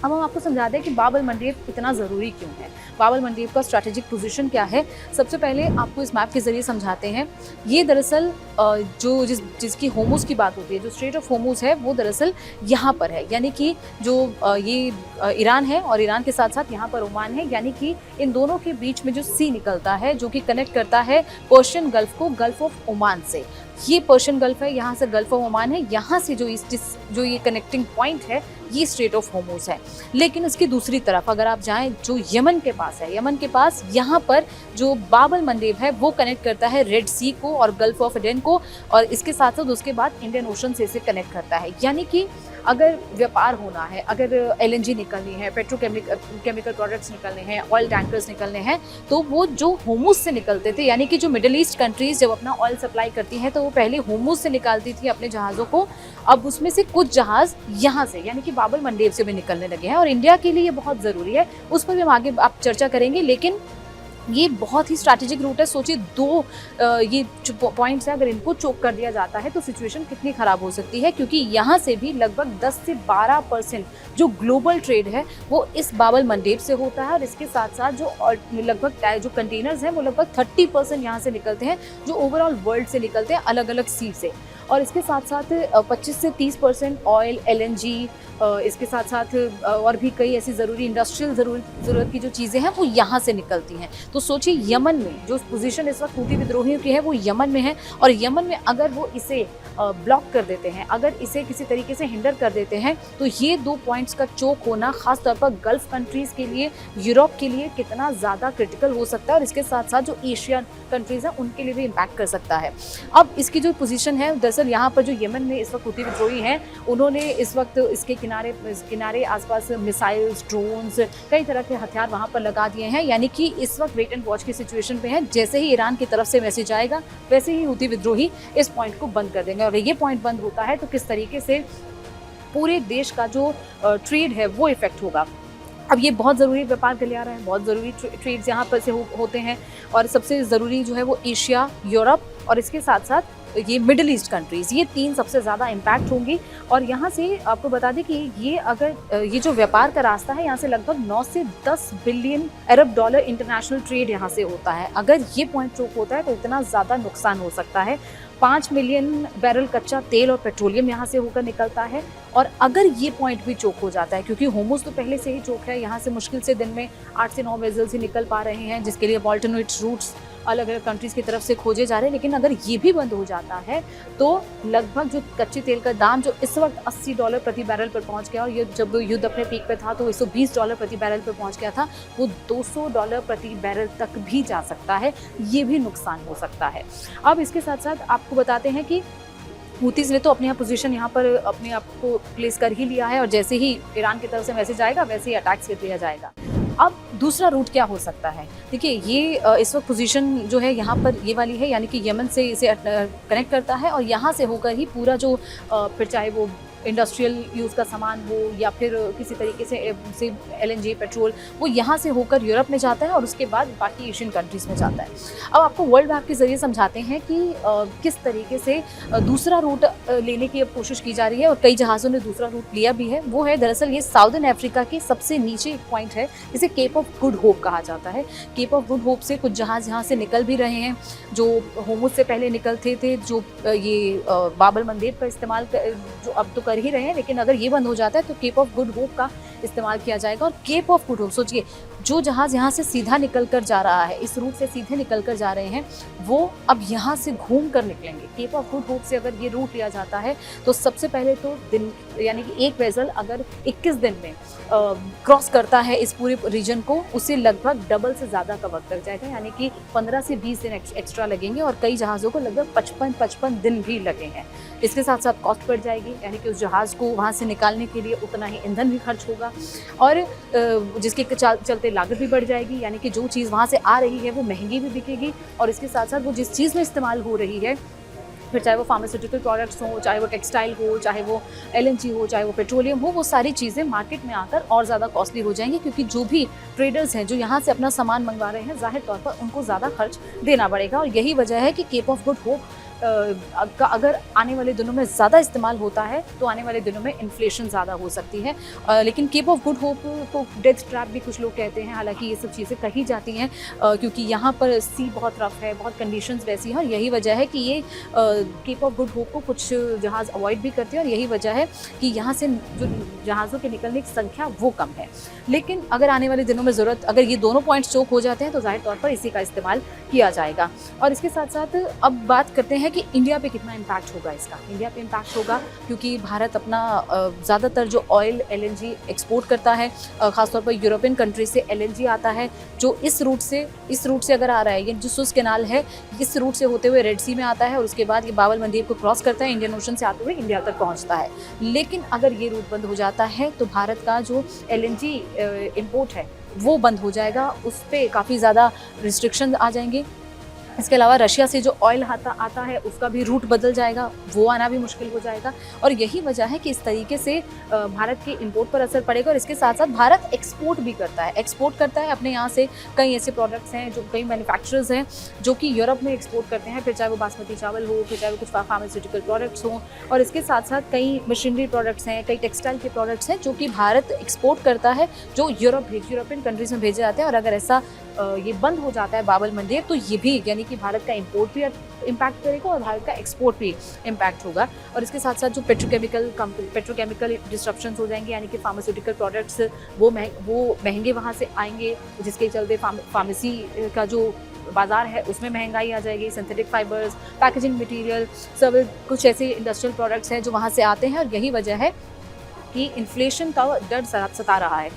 अब हम आपको समझा दें कि बाब अल मंडेब इतना ज़रूरी क्यों है, बाब अल मंडेब का स्ट्रैटेजिक पोजीशन क्या है। सबसे पहले आपको इस मैप के ज़रिए समझाते हैं। ये दरअसल जिसकी होर्मुज़ की बात होती है, जो स्ट्रेट ऑफ होर्मुज़ है, वो दरअसल यहाँ पर है, यानी कि जो ये ईरान है और ईरान के साथ साथ यहाँ पर ओमान है, यानी कि इन दोनों के बीच में जो सी निकलता है जो कि कनेक्ट करता है पर्शियन गल्फ को गल्फ ऑफ ओमान से। ये पर्शियन गल्फ है, यहाँ से गल्फ ऑफ ओमान है, यहाँ से जो ये कनेक्टिंग पॉइंट है ये स्ट्रेट ऑफ होर्मुज़ है। लेकिन इसकी दूसरी तरफ अगर आप जाएं, जो यमन के पास है, यमन के पास यहाँ पर जो बाब अल मंडेब है वो कनेक्ट करता है रेड सी को और गल्फ ऑफ एडन को, और इसके साथ साथ उसके बाद इंडियन ओशन से इसे कनेक्ट करता है। यानी कि अगर व्यापार होना है, अगर एलएनजी निकलनी है, पेट्रोकेमिकल प्रोडक्ट्स निकलने हैं, ऑयल टैंकर्स निकलने हैं, तो वो जो होर्मुज़ से निकलते थे, यानी कि जो मिडिल ईस्ट कंट्रीज़ जब अपना ऑयल सप्लाई करती हैं तो वो पहले होर्मुज़ से निकालती थी अपने जहाज़ों को। अब उसमें से कुछ जहाज़ यहाँ से यानी कि बाब अल मंडेब से भी निकलने लगे हैं और इंडिया के लिए ये बहुत ज़रूरी है, उस पर भी हम आगे आप चर्चा करेंगे। लेकिन ये बहुत ही स्ट्रैटेजिक रूट है। सोचिए ये जो पॉइंट्स हैं, अगर इनको चोक कर दिया जाता है तो सिचुएशन कितनी ख़राब हो सकती है, क्योंकि यहाँ से भी लगभग 10 से 12% जो ग्लोबल ट्रेड है वो इस बाब अल मंडेब से होता है। और इसके साथ साथ लगभग जो कंटेनर्स हैं वो लगभग 30% यहाँ से निकलते हैं, जो ओवरऑल वर्ल्ड से निकलते हैं अलग अलग सी से। और इसके साथ साथ 25 से 30% ऑयल, एलएनजी, इसके साथ साथ और भी कई ऐसी ज़रूरी इंडस्ट्रियल ज़रूरत की जो चीज़ें हैं वो यहाँ से निकलती हैं। तो सोचिए यमन में जो पोजीशन इस वक्त हूती विद्रोहियों की है वो यमन में है, और यमन में अगर वो इसे ब्लॉक कर देते हैं, अगर इसे किसी तरीके से हिंडर कर देते हैं, तो ये 2 पॉइंट्स का चोक होना खास तौर पर गल्फ़ कंट्रीज़ के लिए, यूरोप के लिए कितना ज़्यादा क्रिटिकल हो सकता है, और इसके साथ साथ जो एशियन कंट्रीज़ हैं उनके लिए भी इम्पैक्ट कर सकता है। अब इसकी जो पोजीशन है, दरअसल यहाँ पर जो यमन में इस वक्त हूती विद्रोही हैं, उन्होंने इस वक्त इसके किनारे आसपास मिसाइल्स, ड्रोन्स, कई तरह के हथियार वहाँ पर लगा दिए हैं। यानी कि इस वक्त वेट एंड वॉच की सिचुएशन पे है। जैसे ही ईरान की तरफ से मैसेज आएगा वैसे ही हूती विद्रोही इस पॉइंट को बंद कर देंगे, और ये पॉइंट बंद होता है तो किस तरीके से पूरे देश का जो ट्रेड है वो इफेक्ट होगा। अब ये बहुत ज़रूरी व्यापार गलियारा है, बहुत ज़रूरी ट्रेड्स यहाँ पर से होते हैं, और सबसे ज़रूरी जो है वो एशिया, यूरोप और इसके साथ साथ ये मिडिल ईस्ट कंट्रीज़, ये 3 सबसे ज़्यादा इम्पैक्ट होंगी। और यहाँ से आपको बता दें कि ये जो व्यापार का रास्ता है, यहाँ से लगभग 9 से 10 बिलियन अरब डॉलर इंटरनेशनल ट्रेड यहाँ से होता है। अगर ये पॉइंट चोक होता है तो इतना ज़्यादा नुकसान हो सकता है। 5 मिलियन बैरल कच्चा तेल और पेट्रोलियम यहाँ से होकर निकलता है, और अगर ये पॉइंट भी चोक हो जाता है, क्योंकि होर्मुज़ तो पहले से ही चोक है, यहाँ से मुश्किल से दिन में 8 से 9 वेसल्स ही निकल पा रहे हैं, जिसके लिए अल्टरनेट रूट्स अलग अलग कंट्रीज़ की तरफ से खोजे जा रहे हैं। लेकिन अगर ये भी बंद हो जाता है तो लगभग जो कच्चे तेल का दाम जो इस वक्त $80 प्रति बैरल पर पहुंच गया, और ये जब युद्ध अपने पीक पे था तो $120 प्रति बैरल पर पहुंच गया था, वो $200 प्रति बैरल तक भी जा सकता है। ये भी नुकसान हो सकता है। अब इसके साथ साथ आपको बताते हैं कि हूतीज़ ने तो अपनी पोजीशन यहाँ पर अपने आप को प्लेस कर ही लिया है, और जैसे ही ईरान की तरफ से मैसेज आएगा वैसे ही अटैक्स कर दिया जाएगा। अब दूसरा रूट क्या हो सकता है? देखिए, ये इस वक्त पोजीशन जो है यहाँ पर ये वाली है, यानी कि यमन से इसे कनेक्ट करता है, और यहाँ से होकर ही पूरा जो फिर चाहे वो इंडस्ट्रियल यूज़ का सामान हो या फिर किसी तरीके से एलएनजी, पेट्रोल, वो यहाँ से होकर यूरोप में जाता है और उसके बाद बाकी एशियन कंट्रीज़ में जाता है। अब आपको वर्ल्ड मैप के ज़रिए समझाते हैं कि किस तरीके से दूसरा रूट लेने की अब कोशिश की जा रही है, और कई जहाज़ों ने दूसरा रूट लिया भी है। वो है दरअसल ये साउदर्न अफ्रीका के सबसे नीचे एक पॉइंट है, जिसे केप ऑफ गुड होप कहा जाता है। केप ऑफ गुड होप से कुछ जहाज़ यहाँ से निकल भी रहे हैं, जो होर्मुज़ से पहले निकलते थे, जो ये बाब अल मंडेब का इस्तेमाल जो अब तो कर ही रहे हैं, लेकिन अगर ये बंद हो जाता है तो केप ऑफ गुड होप का इस्तेमाल किया जाएगा। और केप ऑफ गुड होप, सोचिए, जो जहाज़ यहाँ से सीधा निकल कर जा रहा है, इस रूट से सीधे निकल कर जा रहे हैं, वो अब यहाँ से घूम कर निकलेंगे। केप ऑफ गुड होप से अगर ये रूट लिया जाता है तो सबसे पहले तो दिन, यानी कि एक वेसल अगर 21 दिन में क्रॉस करता है इस पूरे रीजन को, उसे लगभग डबल से ज़्यादा का वक्त लग जाएगा, यानी कि 15 से 20 दिन एक्स्ट्रा लगेंगे, और कई जहाज़ों को लगभग 55 दिन भी लगे हैं। इसके साथ साथ कॉस्ट बढ़ जाएगी, यानी कि उस जहाज़ को वहाँ से निकालने के लिए उतना ही ईंधन भी खर्च होगा, और जिसके चलते लागत भी बढ़ जाएगी, यानी कि जो चीज़ वहाँ से आ रही है वो महंगी भी बिकेगी, और इसके साथ साथ वो जिस चीज़ में इस्तेमाल हो रही है, फिर चाहे वो फार्मास्यूटिकल प्रोडक्ट्स हो, चाहे वो टेक्सटाइल हो, चाहे वो एलएनजी हो, चाहे वो पेट्रोलियम हो, वो सारी चीज़ें मार्केट में आकर और ज़्यादा कॉस्टली हो जाएंगी, क्योंकि जो भी ट्रेडर्स हैं जो यहाँ से अपना सामान मंगवा रहे हैं, ज़ाहिर तौर पर उनको ज़्यादा खर्च देना पड़ेगा। और यही वजह है कि केप ऑफ गुड होप अगर आने वाले दिनों में ज़्यादा इस्तेमाल होता है तो आने वाले दिनों में इन्फ्लेशन ज़्यादा हो सकती है। लेकिन केप ऑफ गुड होप को डेथ ट्रैप भी कुछ लोग कहते हैं, हालांकि ये सब चीज़ें कही जाती हैं क्योंकि यहाँ पर सी बहुत रफ है, बहुत कंडीशंस वैसी हैं और यही वजह है कि ये केप ऑफ गुड होप को कुछ जहाज़ अवॉइड भी करते हैं और यही वजह है कि यहाँ से जो जहाज़ों के निकलने की संख्या वो कम है। लेकिन अगर आने वाले दिनों में ज़रूरत, अगर ये दोनों पॉइंट्स चोक हो जाते हैं तो ज़ाहिर तौर पर इसी का इस्तेमाल किया जाएगा। और इसके साथ साथ अब बात करते हैं कि इंडिया पे कितना इम्पैक्ट होगा इसका। इंडिया पे इम्पैक्ट होगा क्योंकि भारत अपना ज़्यादातर जो ऑयल LNG एक्सपोर्ट करता है, ख़ासतौर पर यूरोपियन कंट्री से LNG आता है जो इस रूट से अगर आ रहा है, ये जो सुएज़ कैनाल है इस रूट से होते हुए रेड सी में आता है और उसके बाद ये बाब एल मंडीब को क्रॉस करता है, इंडियन ओशन से आते हुए इंडिया तक पहुंचता है। लेकिन अगर ये रूट बंद हो जाता है तो भारत का जो LNG इंपोर्ट है वो बंद हो जाएगा, उस पर काफ़ी ज़्यादा रिस्ट्रिक्शन आ जाएंगे। इसके अलावा रशिया से जो ऑयल आता है उसका भी रूट बदल जाएगा, वो आना भी मुश्किल हो जाएगा और यही वजह है कि इस तरीके से भारत के इंपोर्ट पर असर पड़ेगा। और इसके साथ साथ भारत एक्सपोर्ट भी करता है अपने यहाँ से कई ऐसे प्रोडक्ट्स हैं जो कई मैन्युफैक्चरर्स हैं जो कि यूरोप में एक्सपोर्ट करते हैं, फिर चाहे वो बासमती चावल हो, फिर चाहे वो कुछ फार्मास्यूटिकल प्रोडक्ट्स हों और इसके साथ साथ कई मशीनरी प्रोडक्ट्स हैं, कई टेक्सटाइल के प्रोडक्ट्स हैं जो कि भारत एक्सपोर्ट करता है, जो यूरोपियन कंट्रीज़ में भेजे जाते हैं। और अगर ऐसा ये बंद हो जाता है बाब एल मंडीब तो ये भी यानी कि भारत का इंपोर्ट भी इम्पैक्ट करेगा और भारत का एक्सपोर्ट भी इम्पैक्ट होगा। और इसके साथ साथ जो पेट्रोकेमिकल डिस्ट्रप्शंस हो जाएंगे, यानी कि फार्मास्यूटिकल प्रोडक्ट्स वो महंगे वहाँ से आएंगे, जिसके चलते फार्मेसी का जो बाज़ार है उसमें महंगाई आ जाएगी। सिंथेटिक फाइबर्स, पैकेजिंग मटीरियल, सब कुछ ऐसे इंडस्ट्रियल प्रोडक्ट्स हैं जो वहाँ से आते हैं और यही वजह है कि इन्फ्लेशन का डर सता रहा है।